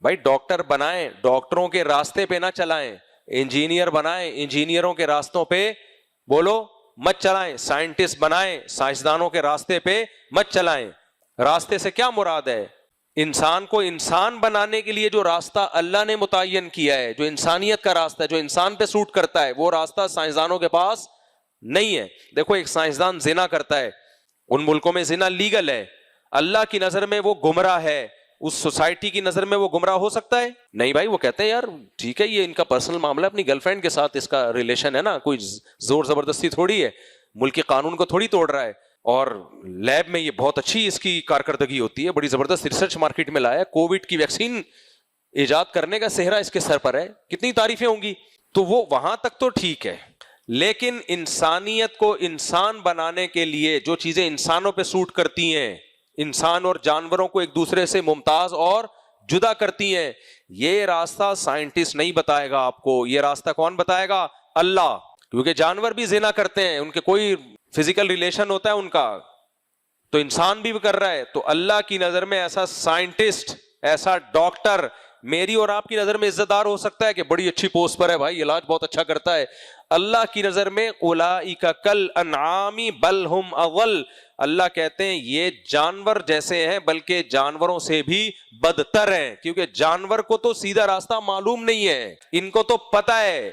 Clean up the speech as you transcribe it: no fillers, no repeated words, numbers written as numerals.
بھائی ڈاکٹر بنائیں، ڈاکٹروں کے راستے پہ نہ چلائیں، انجینئر بنائیں، انجینئروں کے راستوں پہ بولو مت چلائیں، سائنٹسٹ بنائیں، سائنسدانوں کے راستے پہ مت چلائیں۔ راستے سے کیا مراد ہے؟ انسان کو انسان بنانے کے لیے جو راستہ اللہ نے متعین کیا ہے، جو انسانیت کا راستہ ہے، جو انسان پہ سوٹ کرتا ہے، وہ راستہ سائنسدانوں کے پاس نہیں ہے۔ دیکھو ایک سائنسدان زنا کرتا ہے، ان ملکوں میں زنا لیگل ہے، اللہ کی نظر میں وہ گمراہ ہے، اس سوسائٹی کی نظر میں وہ گمراہ ہو سکتا ہے؟ نہیں بھائی، وہ کہتے ہیں یار ٹھیک ہے یہ ان کا پرسنل معاملہ ہے، اپنی گرل فرینڈ کے ساتھ اس کا ریلیشن ہے نا، کوئی زور زبردستی تھوڑی ہے، ملکی قانون کو تھوڑی توڑ رہا ہے، اور لیب میں یہ بہت اچھی اس کی کارکردگی ہوتی ہے، بڑی زبردست ریسرچ مارکیٹ میں لایا ہے، کووڈ کی ویکسین ایجاد کرنے کا سہرا اس کے سر پر ہے، کتنی تعریفیں ہوں گی۔ تو وہ وہاں تک تو ٹھیک ہے، لیکن انسانیت کو انسان بنانے کے لیے جو چیزیں انسانوں پہ سوٹ کرتی ہیں، انسان اور جانوروں کو ایک دوسرے سے ممتاز اور جدا کرتی ہیں، یہ راستہ سائنٹسٹ نہیں بتائے گا آپ کو، یہ راستہ کون بتائے گا؟ اللہ۔ کیونکہ جانور بھی زنا کرتے ہیں، ان کے کوئی فزیکل ریلیشن ہوتا ہے ان کا، تو انسان بھی کر رہا ہے، تو اللہ کی نظر میں ایسا سائنٹسٹ، ایسا ڈاکٹر میری اور آپ کی نظر میں عزت دار ہو سکتا ہے کہ بڑی اچھی پوسٹ پر ہے بھائی، علاج بہت اچھا کرتا ہے، اللہ کی نظر میں اولئک کالانعام بل ہم اضل، اللہ کہتے ہیں یہ جانور جیسے ہیں بلکہ جانوروں سے بھی بدتر ہیں، کیونکہ جانور کو تو سیدھا راستہ معلوم نہیں ہے، ان کو تو پتہ ہے